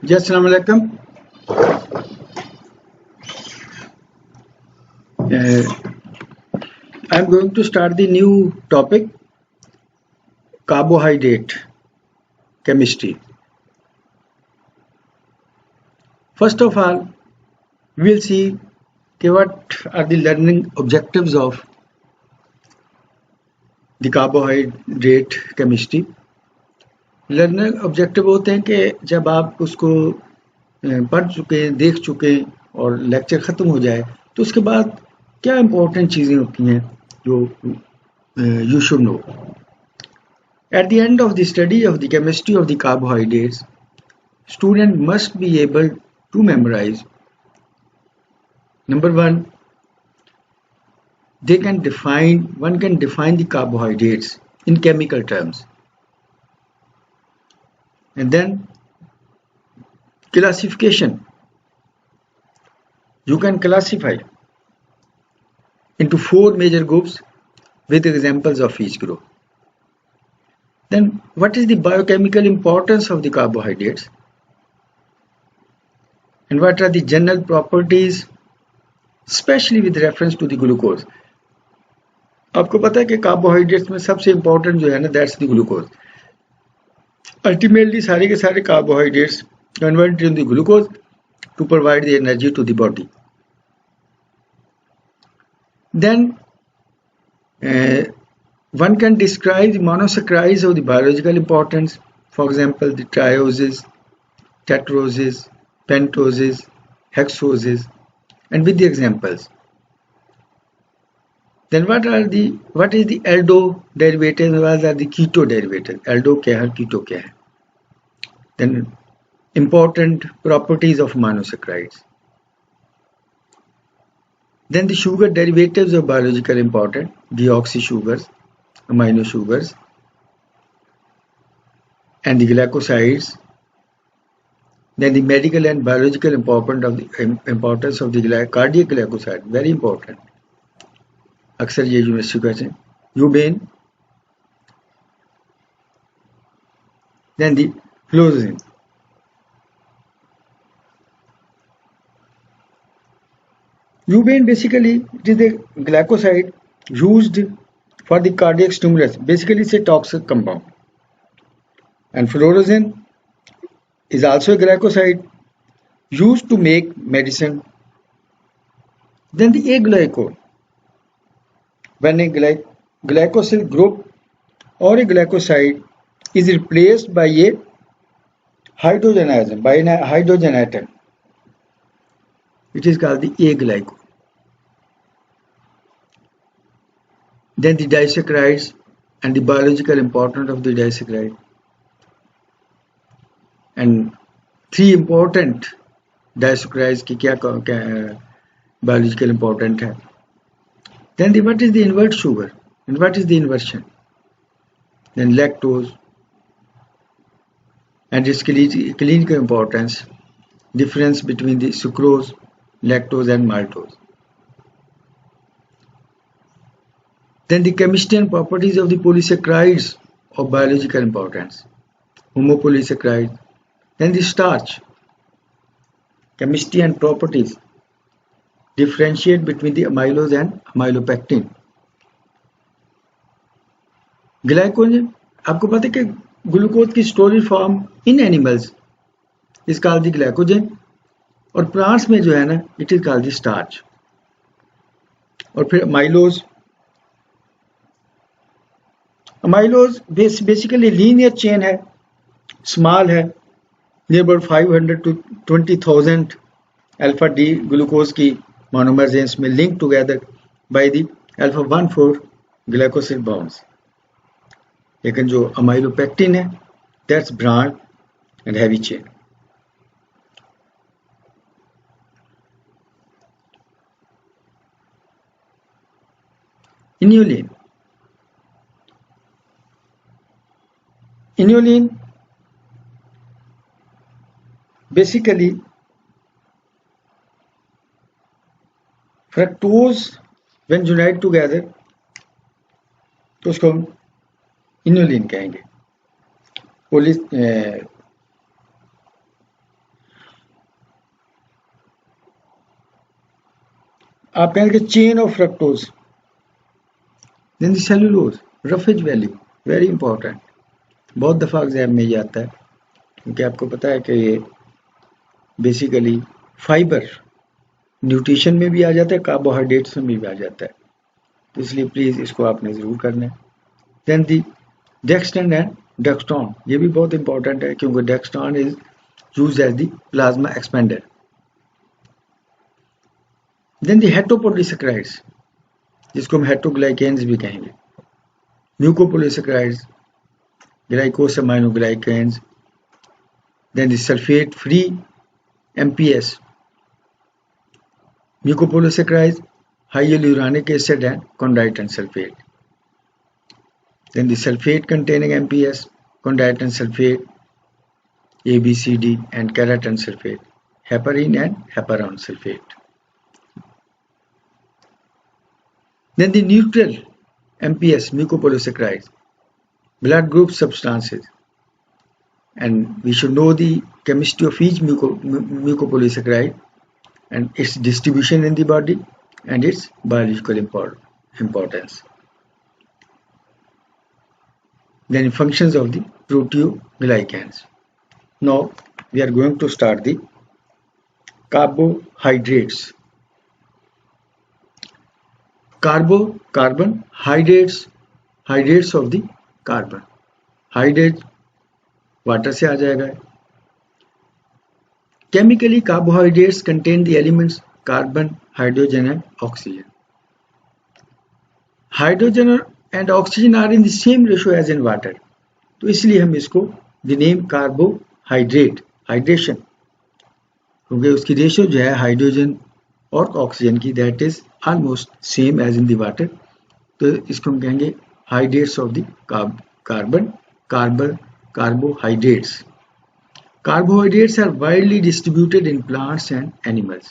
जी अस्सलाम वालेकुम। I am going to start the new topic, carbohydrate chemistry. First of all, we will see what are the learning objectives of the carbohydrate chemistry. Learning objective होते हैं कि जब आप उसको पढ़ चुके हैं, देख चुके हैं और लेक्चर ख़त्म हो जाए तो उसके बाद क्या इम्पोर्टेंट चीज़ें होती हैं जो you should know. At the end of the study of the chemistry of the carbohydrates, student must be able to memorize. Number one, one can define the carbohydrates in chemical terms. And then classification. You can classify into 4 major groups with examples of each group. Then what is the biochemical importance of the carbohydrates? And what are the general properties, especially with reference to the glucose? आपको पता है कि carbohydrates में सबसे important जो है ना, that's the glucose. Ultimately सारे के सारे carbohydrates convert in the glucose to provide the energy to the body. Then one can describe the monosaccharides of the biological importance, for example the trioses, tetroses, pentoses, hexoses, and with the examples. Then what is the aldo derivative, what are the keto derivatives? Aldo क्या है, keto क्या है? Then important properties of monosaccharides. Then the sugar derivatives of biological importance, deoxy sugars, amino sugars, and the glycosides. Then the medical and biological importance of the cardiac glycoside, very important. अक्सर ये university question. यूबेन. Then the फ्लोरोसिन. Eubain basically it is the glycoside used for the cardiac stimulus. Basically it's a toxic compound. And fluorosin is also a glycoside used to make medicine. Then the aglycol. When a glycosyl group or a glycoside is replaced by a hydrogen atom, which is called the aglycol. Then the disaccharides and the biological importance of the disaccharide. And 3 important disaccharides की क्या biological important है. Then what is the invert sugar and what is the inversion? Then lactose and its clinical importance, difference between the sucrose, lactose and maltose. Then the chemistry and properties of the polysaccharides of biological importance, homopolysaccharides. Then the starch, chemistry and properties, differentiate between the amylose and amylopectin. Glycogen, आपको पता है कि glucose की storage form in animals is called the glycogen और plants में जो है ना it is called the starch. और फिर अमाइलोज बेसिकली लीनियर चेन है, स्मॉल है, near 500 to 20,000 alpha D glucose की मोनोमर्स हैं इसमें link together by the alpha 1,4 glycosyl bonds. लेकिन जो अमाइलोपेक्टिन है that's broad and heavy chain. Inulin basically fructose when unite together तो उसको हम इन्युलिन कहेंगे। आप कहेंगे chain of fructose, then the cellulose, roughage value, very important, बहुत दफ़ा एग्जाम में ये आता है, क्योंकि आपको पता है कि ये बेसिकली फाइबर न्यूट्रिशन में भी आ जाता है, कार्बोहाइड्रेट्स में भी आ जाता है, तो इसलिए प्लीज़ इसको आपने ज़रूर करना है। Then the dextran and dextran, ये भी बहुत इंपॉर्टेंट है, क्योंकि dextran is used as the plasma expander. Then the heteropolysaccharides, जिसको हम हेट्रोग्लाइकेन्स भी कहेंगे, mucopolysaccharides, glycosaminoglycans, then the sulphate free MPS, mucopolysaccharides, high hyaluronic acid and chondroitin sulfate. Then the sulfate containing MPS, chondroitin sulfate, ABCD and keratin sulfate, heparin and heparon sulfate. Then the neutral MPS, mucopolysaccharides, blood group substances, and we should know the chemistry of each mucopolysaccharide and its distribution in the body and its biological importance. Then functions of the proteoglycans. Now we are going to start the carbohydrates. Carbon, hydrates of the carbon. Hydrate water से आ जाएगा। Chemically, carbohydrates contain the elements carbon, hydrogen and oxygen. Hydrogen and oxygen are in the same ratio as in water. तो इसलिए हम इसको the name carbohydrate, hydration, क्योंकि उसकी ratio जो है हाइड्रोजन और ऑक्सीजन की that is almost same as in the water. तो इसको हम कहेंगे hydrates of the carbohydrates. Carbohydrates are widely distributed in plants and animals.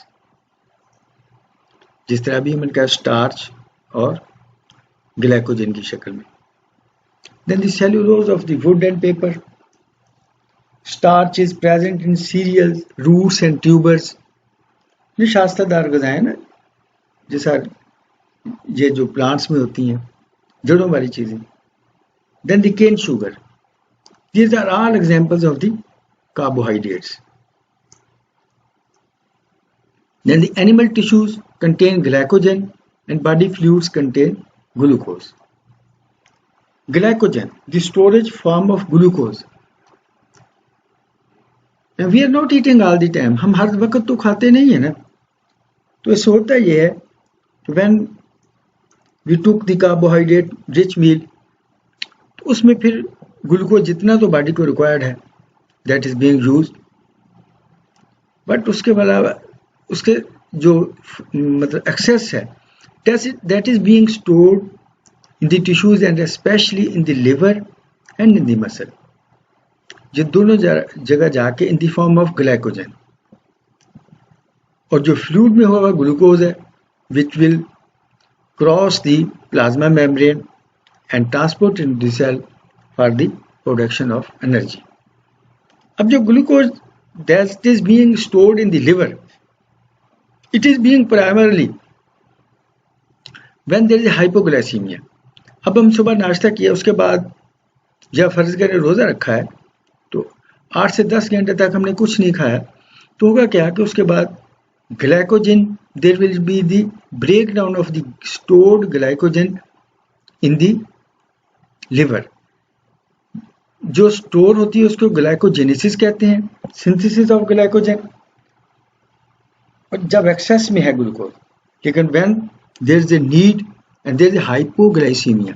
जिस तरह भी हमने कहा स्टार्च और ग्लाइकोजन की शक्ल में. Then the cellulose of the wood and paper. Starch is present in cereals, roots and tubers. ये शास्त्रदार ग़िज़ाएं ना, जैसा ये जो प्लांट्स में होती हैं, जड़ों वाली चीजें. Then the cane sugar. These are all examples of the carbohydrates. Then the animal tissues contain glycogen and body fluids contain glucose. Glycogen, the storage form of glucose. And we are not eating all the time. हम हर वक्त तो खाते नहीं है ना. तो इससे होता ये है, when we took the carbohydrate rich meal, तो उसमें फिर ग्लूकोज जितना तो बॉडी को रिक्वायर्ड है that is being used, but उसके अलावा उसके जो मतलब एक्सेस है that is being stored in the tissues and specially in the liver and in the muscle, ये दोनों जगह जाके in the form of glycogen. और जो फ्लूइड में हुआ ग्लूकोज है which will cross the plasma membrane and transport in the cell for the production of energy. अब जो glucose that is being stored in the liver, it is being primarily when there is a hypoglycemia. अब हम सुबह नाश्ता किया, उसके बाद या फर्ज करें रोज़ा रखा है, तो 8 से 10 घंटे तक हमने कुछ नहीं खाया, तो होगा क्या कि उसके बाद glycogen, there will be the breakdown of the stored glycogen in the liver. जो स्टोर होती है उसको ग्लाइकोजेनेसिस कहते हैं, सिंथेसिस ऑफ ग्लाइकोजन. और जब एक्सेस में है ग्लूकोज, लेकिन when there is a need and there is hypoglycemia,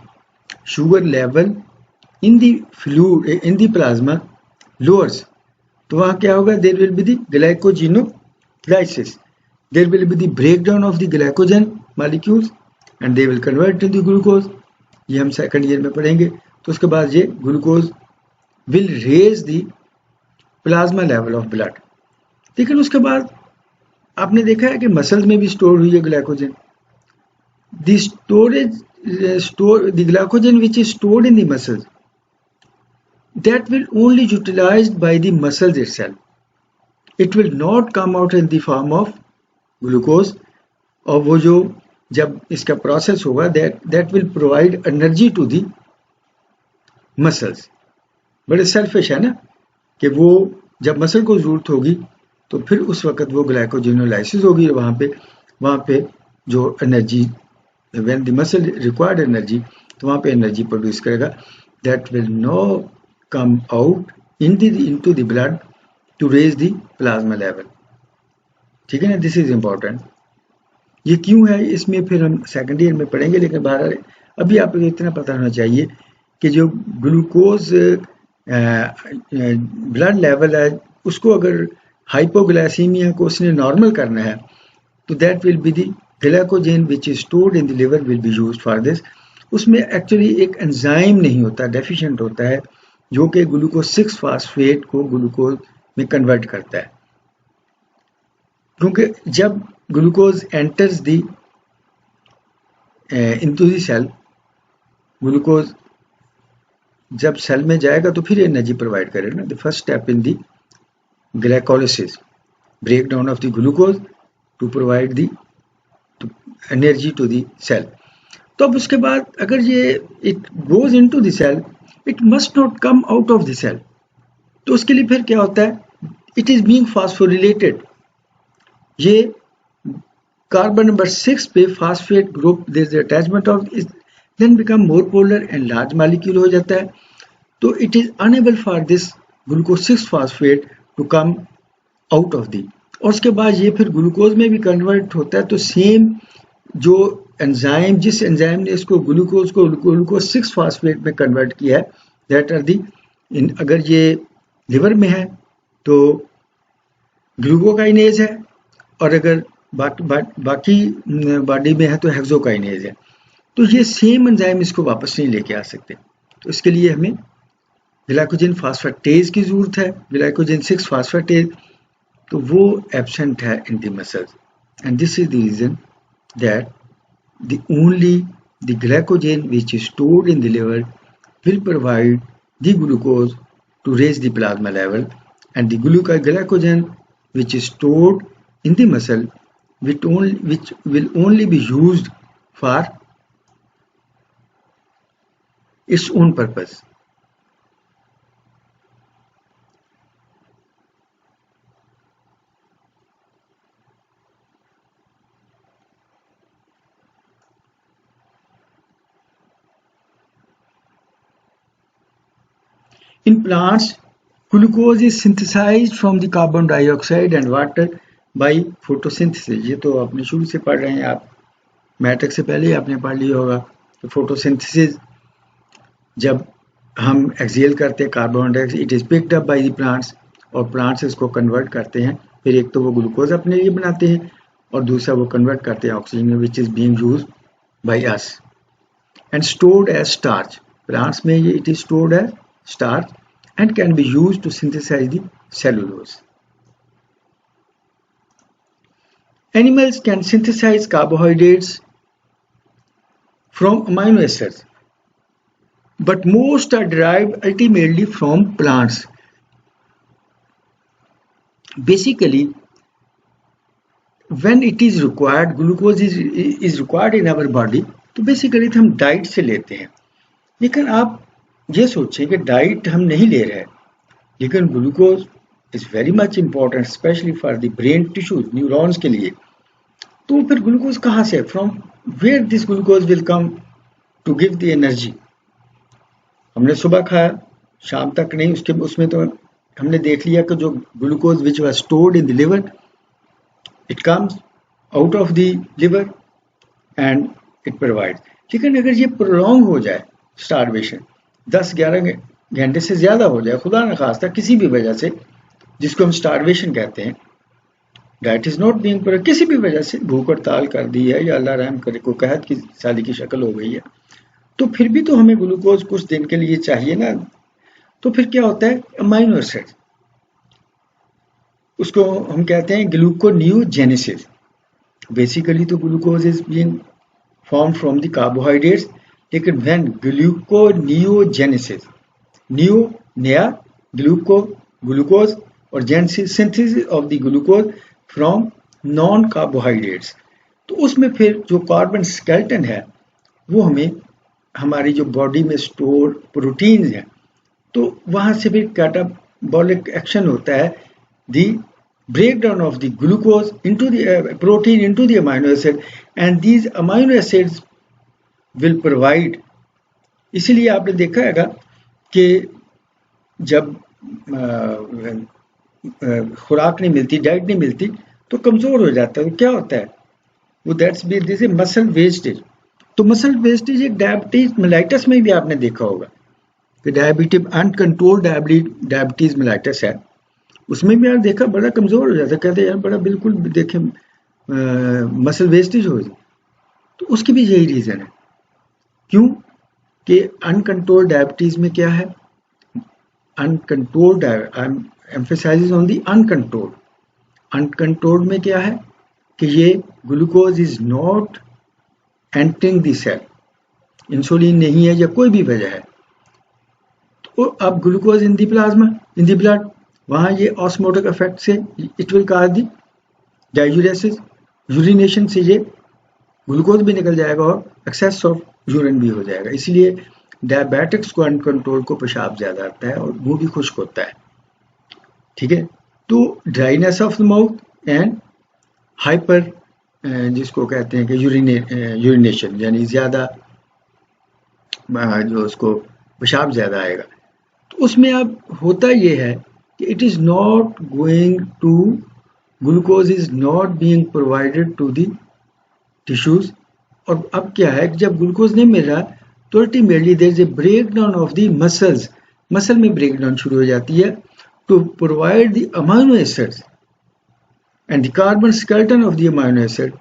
sugar level in the fluid in the plasma lowers, तो वहाँ क्या होगा, there will be the glycogenolysis, there will be the breakdown of the glycogen molecules and they will convert to the glucose. ये हम second year में पढ़ेंगे. तो उसके बाद ये glucose will raise the plasma level of blood. लेकिन उसके बाद आपने देखा है कि मसल्स में भी स्टोर हुई है glycogen. The storage the glycogen which is stored in the muscles, that will only utilized by the muscles itself. It will not come out in the form of glucose, और वो जो जब इसका process होगा that will provide energy to the muscles. बड़े selfish है ना कि वो जब मसल को जरूरत होगी तो फिर उस वक्त वो ग्लाइकोजेनोलाइसिस होगी, वहाँ पे जो energy, when the muscle required energy, तो वहाँ पे एनर्जी प्रोड्यूस करेगा. that will not come out into the blood to raise the plasma level. ठीक है ना, दिस इज इम्पोर्टेंट. ये क्यों है इसमें फिर हम सेकेंड ईयर में पढ़ेंगे, लेकिन बाहर अभी आपको इतना पता होना चाहिए कि जो ग्लूकोज ब्लड लेवल है उसको अगर हाइपोग्लाइसीमिया को उसने नॉर्मल करना है तो that will be the glycogen which is stored in the liver will be used for this. उसमें एक्चुअली एक एंजाइम नहीं होता, डेफिशिएंट होता है, जो कि ग्लूकोज 6 फास्फेट को ग्लूकोज में कन्वर्ट करता है. क्योंकि जब glucose enters the into the cell, glucose जब सेल में जाएगा तो फिर एनर्जी प्रोवाइड करेगा. The first step in the glycolysis, break down of the glucose to provide the energy to the cell. तो अब उसके बाद अगर ये it goes into the cell, it must not come out of the cell. तो उसके लिए फिर क्या होता है, इट इज बीइंग फास्फोरिलेटेड. ये कार्बन नंबर 6 पे phosphate group there is attachment of then become more polar and large molecule हो जाता है. तो it is unable for this glucose 6 phosphate to come out of the. और उसके बाद ये फिर ग्लूकोज में भी कन्वर्ट होता है. तो सेम जो एंजाइम, जिस एंजाइम ने इसको ग्लूकोज को ग्लूकोज 6 फास्फेट में कन्वर्ट किया है, दैट आर दी अगर ये लिवर में है तो ग्लूकोकाइनेज है, और अगर बाकी बॉडी में है तो हेक्सोकाइनेज है. तो ये सेम एंजाइम इसको वापस नहीं लेके आ सकते. तो इसके लिए हमें ग्लाइकोजन फास्फेटेज की जरूरत है. ग्लाइकोजन 6 फास्फेटेज तो वो एब्सेंट है in the muscles, and this is the reason that the glycogen which is stored in the liver will provide the glucose to raise the plasma level, and the glycogen which is stored in the muscle which will only be used for its own purpose. In plants, glucose is synthesized from the carbon dioxide and water by photosynthesis. ये तो आपने शुरू से पढ़ रहे हैं, आप matric से पहले ही आपने पढ़ लिया होगा. तो फोटोसिंथेसिस जब हम एक्सहेल करते हैं carbon dioxide, it is picked up by the plants, और प्लांट्स इसको कन्वर्ट करते हैं. फिर एक तो वो ग्लूकोज अपने लिए बनाते हैं और दूसरा वो कन्वर्ट करते हैं ऑक्सीजन में, which is being used by us and stored as starch. Plants में ये it is stored as starch and can be used to synthesize the cellulose. Animals can synthesize carbohydrates from amino acids, but most are derived ultimately from plants. Basically, when it is required, glucose is required in our body, तो basically हम diet से लेते हैं. लेकिन आप ये सोचें कि डाइट हम नहीं ले रहे हैं, लेकिन glucose is very much important specially for the brain tissues, neurons के लिए. तो फिर ग्लूकोज कहाँ से, from where this glucose will come to give the energy. हमने सुबह खाया, शाम तक नहीं, उसमें तो हमने देख लिया कि जो glucose which was stored in the liver, it comes out of the liver and it provides. लेकिन अगर ये प्रोलॉन्ग हो जाए, स्टारवेशन 10-11 घंटे से ज़्यादा हो जाए, खुदा न खास्ता किसी भी वजह से, जिसको हम स्टारवेशन कहते हैं, डाइट इज़ नॉट बीइंग पर, किसी भी वजह से भूख हड़ताल कर दी है या अल्लाह रहम करे को कहत की साली की शक्ल हो गई है, तो फिर भी तो हमें ग्लूकोज कुछ दिन के लिए चाहिए ना. तो फिर क्या होता है, अमाइनो एसिड, उसको हम कहते हैं ग्लूकोनियोजेनेसिस. बेसिकली तो glucose is being formed from the carbohydrates. लेकिन when gluconeogenesis, neo नया, glucose और synthesis of the glucose from non carbohydrates, तो उसमें फिर जो कार्बन स्केलेटन है वो हमें हमारी जो बॉडी में स्टोर प्रोटीन्स हैं, तो वहां से फिर कैटाबॉलिक एक्शन होता है, दी breakdown of the glucose into the protein into the amino acid, and these amino acids will provide. इसलिए आपने देखा है कि जब खुराक नहीं मिलती, डाइट नहीं मिलती, तो कमजोर हो जाता है। तो क्या होता है वो, that's be this muscle wastage. तो मसल वेस्टेज एक डायबिटीज मेलाइटस में भी आपने देखा होगा कि डायबिटीज अनकंट्रोल्ड डायबिटीज मेलाइटस है, उसमें भी आप देखा बड़ा कमजोर हो जाता है, कहते हैं यार बड़ा बिल्कुल देखें मसल वेस्टेज हो जाए। तो उसकी भी यही रीजन है, क्यों कि अनकंट्रोल्ड डायबिटीज में क्या है, uncontrolled, I am emphasising on the uncontrolled. Uncontrolled में क्या है कि ये glucose is not entering the cell, insulin नहीं है या कोई भी वजह है, तो अब glucose in the plasma, in the blood, वहां ये ऑस्मोटिक इफेक्ट से it will cause the diuresis, urination से ये ग्लूकोज भी निकल जाएगा और एक्सेस ऑफ यूरिन भी हो जाएगा। इसलिए डायबिटिक्स को अनकंट्रोल को पेशाब ज्यादा आता है और मुंह भी खुश्क होता है। ठीक है, तो dryness of the mouth and hyper, जिसको कहते हैं कि यूरिनेशन, यानी ज्यादा जो उसको पेशाब ज्यादा आएगा, तो उसमें अब होता ये है कि it is not going to, glucose is not being provided to the tissues. और अब क्या है कि जब ग्लूकोज नहीं मिल रहा तो ultimately there is a break down of the muscles, muscle में ब्रेक डाउन शुरू हो जाती है to provide the amino acids and the carbon skeleton of the amino acid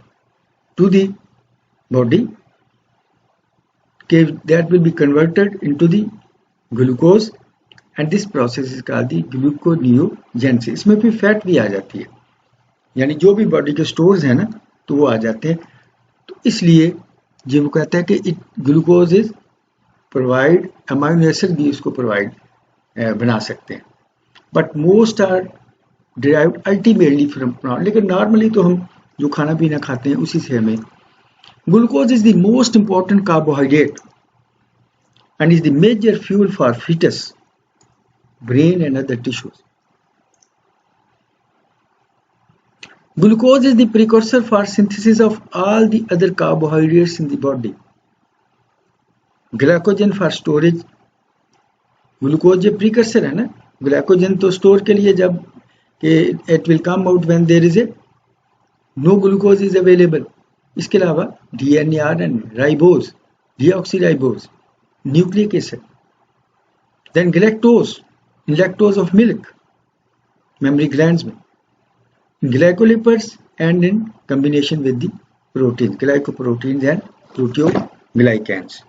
to the body, that will be converted into the glucose, and this process is called the gluconeogenesis. इसमें फिर fat भी आ जाती है, यानी जो भी body के stores हैं ना तो वो आ जाते हैं। तो इसलिए जो वो कहता है कि glucose is provide, amino acid भी इसको प्रोवाइड बना सकते हैं, but most are derived ultimately from plant। लेकिन नॉर्मली तो हम जो खाना पीना खाते हैं उसी से हमें, glucose is the most important carbohydrate and is the major fuel for fetus, brain and other tissues. Glucose is the precursor for synthesis of all the other carbohydrates in the body. Glycogen for storage, glucose ये precursor है ना, glycogen तो store के लिए, जब it will come out when there is a no glucose is available. इसके अलावा DNA, RNA, ribose, deoxyribose, nucleic acid, then galactose, in lactose of milk, mammary glands में, glycolipids and in combination with the proteins, glycoproteins and proteoglycans.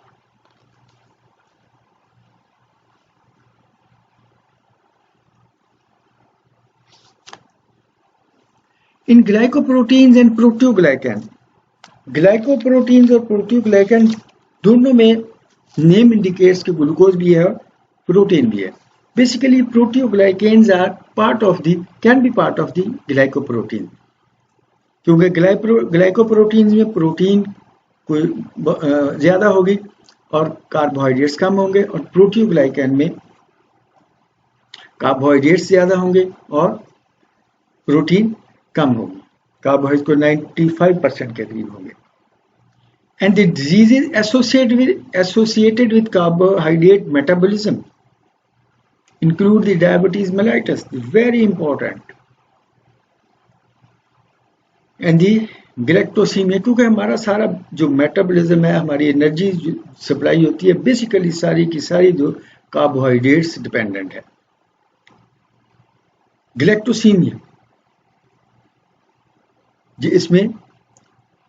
In glycoproteins and proteoglycan, glycoproteins और proteoglycan दोनों में name indicates कि glucose भी है और protein भी है। Basically proteoglycans are part of the, can be part of the glycoprotein, क्योंकि ग्लाइकोप्रोटीन्स में प्रोटीन कोई ज्यादा होगी और कार्बोहाइड्रेट्स कम होंगे, और प्रोटियोग्लाइकन में कार्बोहाइड्रेट्स ज्यादा होंगे और प्रोटीन कम होगी, कार्बोहाइड्रेट को 95% के करीब होंगे। And the disease associated with carbohydrate metabolism include the diabetes mellitus, very important, and the galactosaemia, क्योंकि हमारा सारा जो मेटाबॉलिज्म है, हमारी एनर्जी सप्लाई होती है, बेसिकली सारी की सारी जो कार्बोहाइड्रेट्स डिपेंडेंट है। गैलेक्टोसीमिया जी, इसमें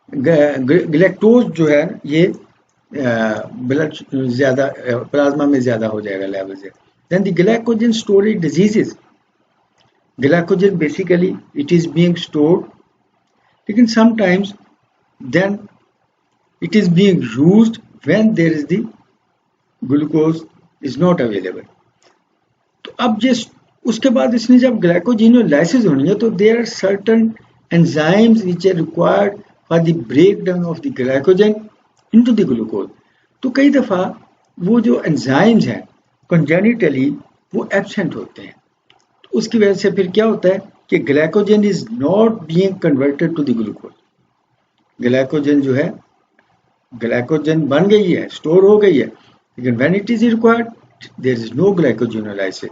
ग्लैक्टोज जो है ये ब्लड ज्यादा, प्लाज्मा में ज्यादा हो जाएगा लेवल से। Then the glycogen storage diseases, glycogen basically it is being stored, लेकिन sometimes then It is being used when there is the glucose is not available. तो अब जिस उसके बाद इसने जब ग्लाइकोजेनोलाइसिस होनी है तो there are certain enzymes which are required for the breakdown of the glycogen into the glucose. तो कई दफ़ा वो जो एंजाइम्स हैं कंजेनिटली वो एब्सेंट होते हैं, तो उसकी वजह से फिर क्या होता है कि glycogen is not being converted to the glucose. Glycogen जो है, ग्लाइकोजन बन गई है, स्टोर हो गई है, लेकिन when it is required there is no glycogenolysis.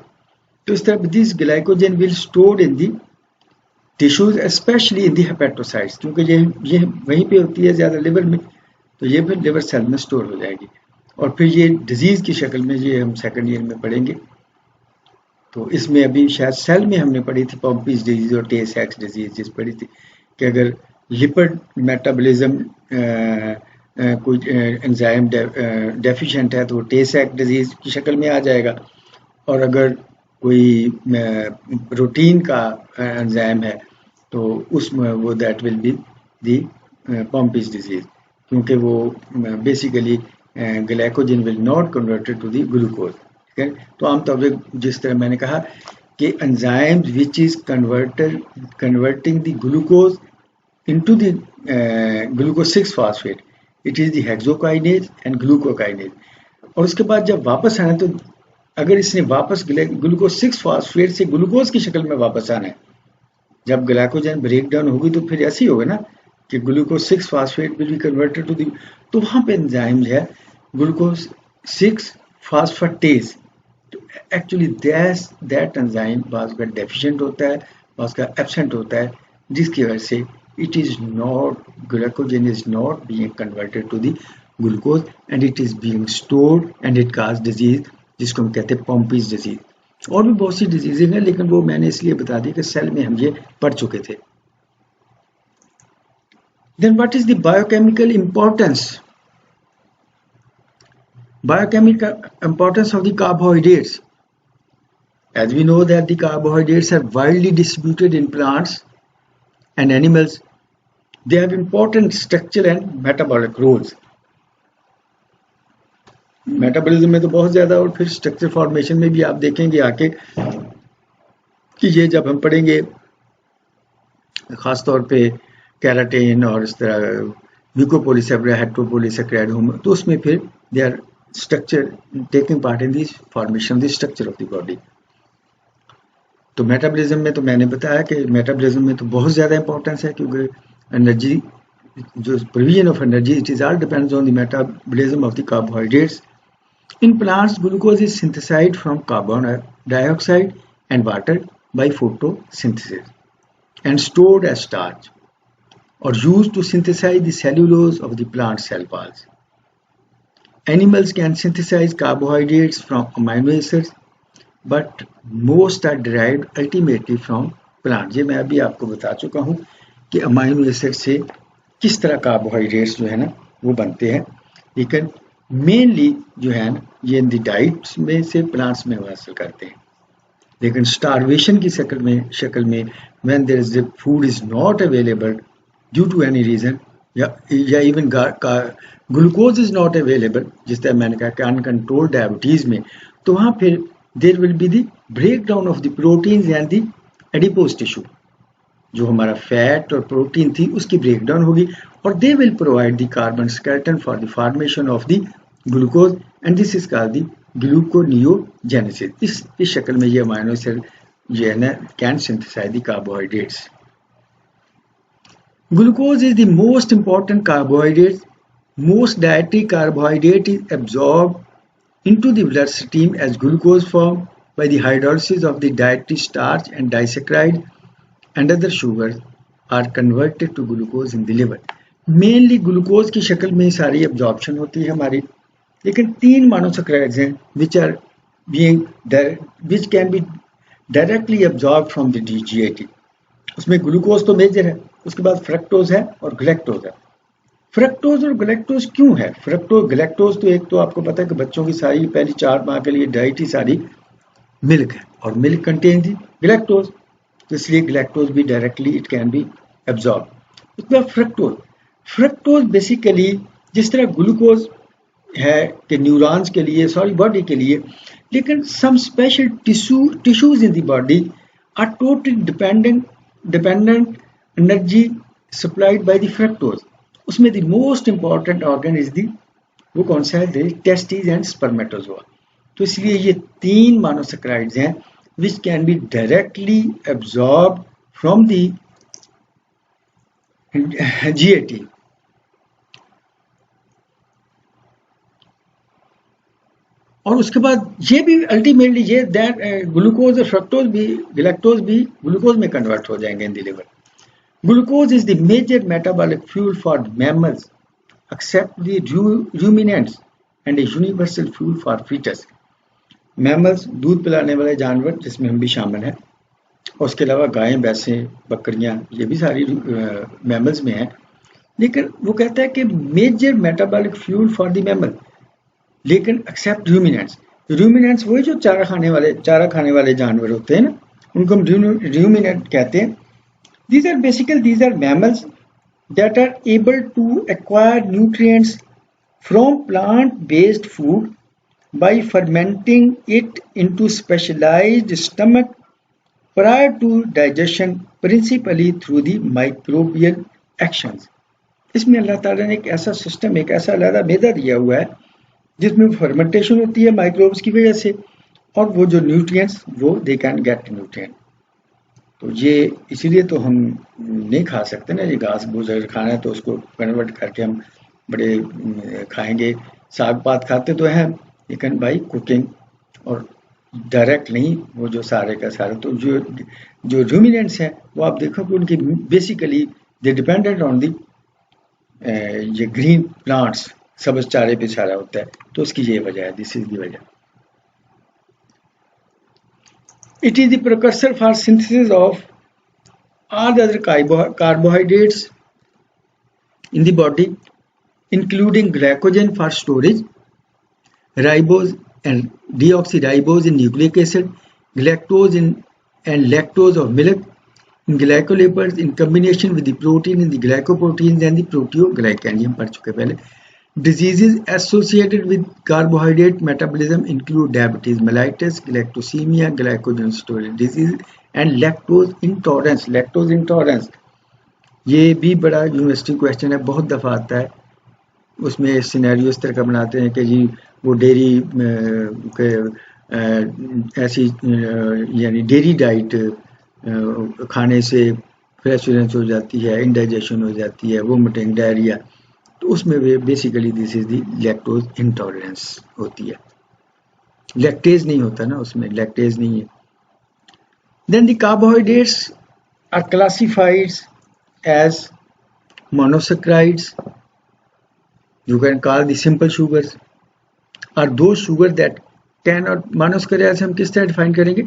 तो इस तरह this glycogen will stored in the tissues specially in the hepatocytes, क्योंकि ये वहीं पे होती है ज़्यादा लिवर में, तो ये फिर लिवर सेल में स्टोर हो जाएगी और फिर ये डिजीज़ की शक्ल में, ये हम सेकंड ईयर में पढ़ेंगे। तो इसमें अभी शायद सेल में हमने पढ़ी थी पॉम्पीज डिजीज और टे सैक्स डिजीज जिस पढ़ी थी कि अगर लिपिड मेटाबॉलिज्म कोई एंजाइम डेफिशिएंट है तो टे सैक डिजीज की शक्ल में आ जाएगा, और अगर कोई प्रोटीन का एंजाइम है तो उसमें वो that will be the Pompe's disease, क्योंकि वो basically glycogen will not converted to the glucose. ठीक है, तो आमतौर पर जिस तरह मैंने कहा कि enzymes which is converting the glucose into the glucose 6 phosphate, it is the hexokinase and glucokinase. और उसके बाद जब वापस आना, तो अगर इसने वापस ग्लूकोज 6 फॉस्फेट से ग्लूकोज की शक्ल में वापस आना है, जब ग्लाइकोजन ब्रेक डाउन होगी तो फिर ऐसे ही होगा ना कि glucose 6 phosphate will be converted to the, तो वहाँ पे एंजाइम है ग्लूकोज 6 फॉस्फेटेज। तो एक्चुअली दैट एंजाइम बाज़ का डेफिशिएंट होता है, बाज़ का एब्सेंट होता है, जिसकी वजह से it is not, glycogen is not being converted to the glucose and it is being stored and it cause disease जिसको हम कहते हैं पॉम्पीज डिजीज। और भी बहुत सी डिजीजेज हैं, लेकिन वो मैंने इसलिए बता दी कि सेल में हम ये पढ़ चुके थे। Then what is the biochemical importance? Biochemical importance of the carbohydrates. As we know that the carbohydrates are widely distributed in plants and animals, they have important structural and metabolic roles. Metabolism में तो बहुत ज़्यादा, और फिर structure formation में भी आप देखेंगे आके कि ये जब हम पढ़ेंगे ख़ास तौर पे कैराटिन और इस तरह म्यूकोपॉलीसैकेराइड, हेट्रोपॉलीसैकेराइड, तो उसमें फिर they are structure taking part in this formation the structure of the body. तो मेटाबॉलिज्म में तो मैंने बताया कि मेटाबॉलिज्म में तो बहुत ज़्यादा इंपॉर्टेंस है, क्योंकि एनर्जी, जो provision of energy, it is all depends on the metabolism of the carbohydrates. In plants glucose is synthesised from carbon dioxide and water by photosynthesis and stored as starch और used to synthesise the cellulose of the plant cell walls. Animals can synthesize carbohydrates from amino acids, but most are derived ultimately from plants. ये मैं अभी आपको बता चुका हूँ कि amino acid से किस तरह कार्बोहाइड्रेट्स जो है ना वो बनते हैं, लेकिन मेनली जो है ना ये इन दी डाइट्स में से प्लांट्स में हासिल करते हैं। लेकिन स्टारवेशन की शक्ल में when there is the food is not available due to any reason, या even glucose is not available, जिस तरह मैंने कहा कि अनकंट्रोल्ड डायबिटीज़ में, तो वहाँ फिर there will be the break down of the proteins and the adipose tissue, जो हमारा फैट और प्रोटीन थी उसकी ब्रेक डाउन होगी, और they will provide the carbon skeleton for the formation of the glucose and this is called the gluconeogenesis. इस शक्ल में ये अमाइनो एसिड जो है ना can synthesise the carbohydrates. Glucose is the most important carbohydrate. Most dietary carbohydrate is absorbed into the bloodstream as glucose form by the hydrolysis of the dietary starch, and disaccharide and other sugars are converted to glucose in the liver. Mainly glucose की शक्ल में सारी absorption होती है हमारी, लेकिन 3 monosaccharides हैं which can be directly absorbed from the DGAT. उसमें ग्लूकोज तो मेजर है, उसके बाद फ्रक्टोज है और ग्लैक्टोज है। फ्रक्टोज और ग्लैक्टोज क्यों है? ग्लैक्टोज तो एक तो आपको पता है कि बच्चों की सारी पहली 4 माह के लिए डाइट ही सारी मिल्क है, और मिल्क कंटेन दी ग्लैक्टोज, तो इसलिए ग्लैक्टोज भी directly it can be absorb. उसके बाद फ्रक्टोज बेसिकली जिस तरह ग्लूकोज है कि न्यूरॉन्स के लिए, सॉरी बॉडी के लिए, लेकिन some special tissues in the body are totally dependent energy supplied by the fructose. उसमें the most important organ is the, वो कौन सा है, द टेस्टिस एंड स्पर्मेटोजोआ। तो इसलिए ये 3 मोनोसैकेराइड्स हैं which can be directly absorbed from the GAT। और उसके बाद ये भी अल्टीमेटली ये दैट ग्लूकोज और फ्रक्टोज भी, गैलेक्टोज भी ग्लूकोज में कन्वर्ट हो जाएंगे in the liver. Glucose is the major metabolic fuel for mammals except the ruminants and a universal fuel for fetus. Mammals, दूध पिलाने वाले जानवर जिसमें हम भी शामिल हैं, और उसके अलावा गायें, भैंसें, बकरियां, ये भी सारी मैमल्स में हैं। लेकिन वो कहता है कि major metabolic fuel for the mammal, लेकिन एक्सेप्ट रूमिनेंट्स। रूमिनेंट्स वही जो चारा खाने वाले जानवर होते हैं ना, उनको हम रूमिनेंट कहते हैं। these are mammals that are able to acquire nutrients from plant based food by fermenting it into specialized stomach prior to digestion, principally through the microbial actions। इसमें अल्लाह ताला ने एक ऐसा सिस्टम, एक ऐसा अलग मैदा दिया हुआ है जिसमें फर्मेंटेशन होती है माइक्रोब्स की वजह से, और वो जो न्यूट्रिएंट्स वो दे कैन गेट न्यूट्रिएंट। तो ये इसीलिए तो हम नहीं खा सकते ना, ये घास भूस अगर खाना है तो उसको कन्वर्ट करके हम बड़े खाएंगे। साग पात खाते तो हैं, लेकिन भाई कुकिंग और डायरेक्ट नहीं, वो जो सारे का सारे। तो जो रूमिनेंट्स हैं वो आप देखो कि उनकी basically they dependent on the ये ग्रीन प्लांट्स, सब्ज चारे पे सारा होता है। तो उसकी ये वजह है, दिस इज दी वजह। It is the precursor for synthesis of all the other carbohydrates in the body, including glycogen for storage, ribose and deoxyribose in nucleic acid, galactose and lactose of milk, in glycolipids in combination with the protein in the glycoproteins and the proteoglycan। ये हम पढ़ चुके पहले। Diseases associated with carbohydrate metabolism include diabetes mellitus, galactosemia, glycogen storage disease and lactose intolerance। lactose intolerance ये भी बड़ा university question है, बहुत दफ़ा आता है। उसमें सिनेरियो इस तरह का बनाते हैं कि जी वो डेयरी ऐसी यानी डेयरी डाइट खाने से फ्लैचुलेंस हो जाती है, इंडाइजेशन हो जाती है, वोमिटिंग, डायरिया। तो उसमें वे basically this is the lactose intolerance होती है। लैक्टेज नहीं होता ना, उसमें लैक्टेज नहीं है। Then the carbohydrates are classified as monosaccharides, you can call the simple sugars are two sugar that can not, monosaccharides हम किस तरह डिफाइन करेंगे?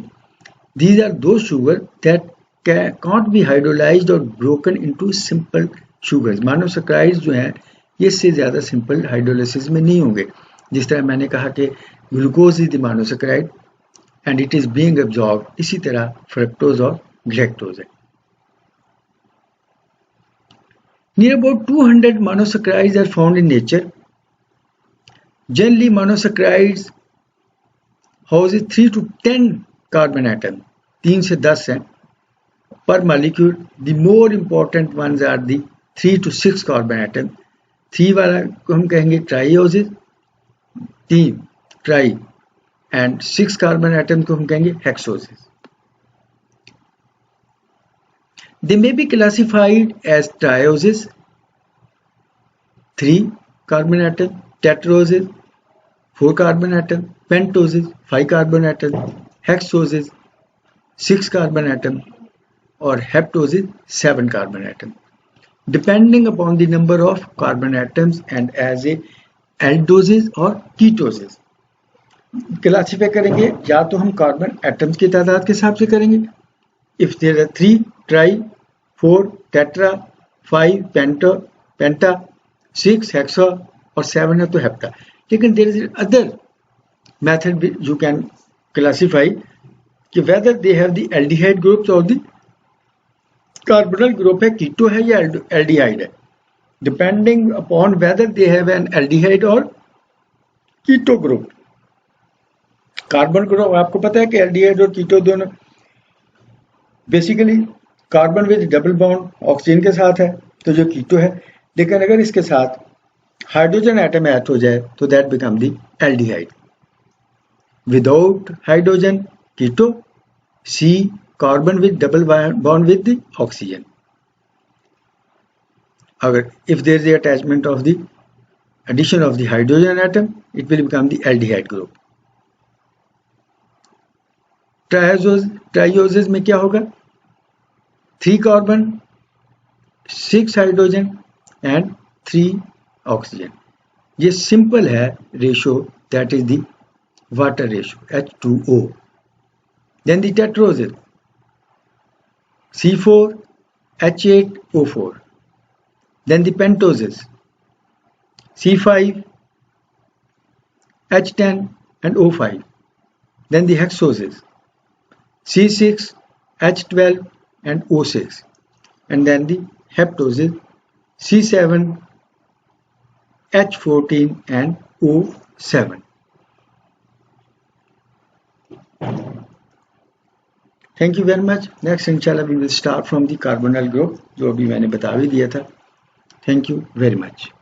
These are two sugar that can't be hydrolyzed और broken into simple sugars। Monosaccharides जो हैं ये इससे ज़्यादा सिंपल हाइड्रोलाइसिस में नहीं होंगे। जिस तरह मैंने कहा कि glucose is the monosaccharide and it is being absorbed, इसी तरह फ्रक्टोज और गैलेक्टोज है। Near about 200 monosaccharides are found in nature. Generally, monosaccharides houses 3 to 10 carbon atoms, 3 से 10 हैं per molecule. The more important ones are the 3 to 6 carbon atoms. 3 वाला को हम कहेंगे ट्राइओसिस, 3 ट्राई, एंड 6 कार्बन एटम को हम कहेंगे हेक्सोसिस। They may be classified as triosis, 3 carbon atom, tetrosis, 4 carbon atom, pentosis, 5 carbon atom, hexosis, 6 carbon atom, or heptosis, 7 carbon atom, depending upon the number of carbon atoms and as a aldosis or ketosis। Classify करेंगे या तो हम carbon atoms की तादाद के हिसाब से करेंगे, if there are 3 tri, 4 tetra, 5 penta, 6 hexa और 7 है तो हेप्टा। लेकिन there is other method you can classify कि whether they have the aldehyde groups or the carbonyl group है, कीटो है या एल्डिहाइड है। depending upon whether they have an aldehyde or keto group. Carbon group आपको पता है कि एल्डिहाइड और कीटो दोनों basically carbon with double bond oxygen के साथ है, तो जो कीटो है, लेकिन अगर इसके साथ हाइड्रोजन एटम ऐड हो जाए तो that become the aldehyde. Without hydrogen keto, C carbon with double bond with the oxygen. अगर if there is the attachment of the addition of the hydrogen atom, it will become the aldehyde group. Trioses में क्या होगा? 3 carbon, 6 hydrogen and 3 oxygen. ये simple है ratio, that is the water ratio H2O. Then the tetroses C4H8O4. Then the pentosis C5 H10 and O5. Then the hexosis C6 H12 and O6. And then the heptosis C7 H14 and O7. Thank you very much. Next inshallah we will start from the carbonyl group, जो अभी मैंने बता भी दिया था. Thank you very much.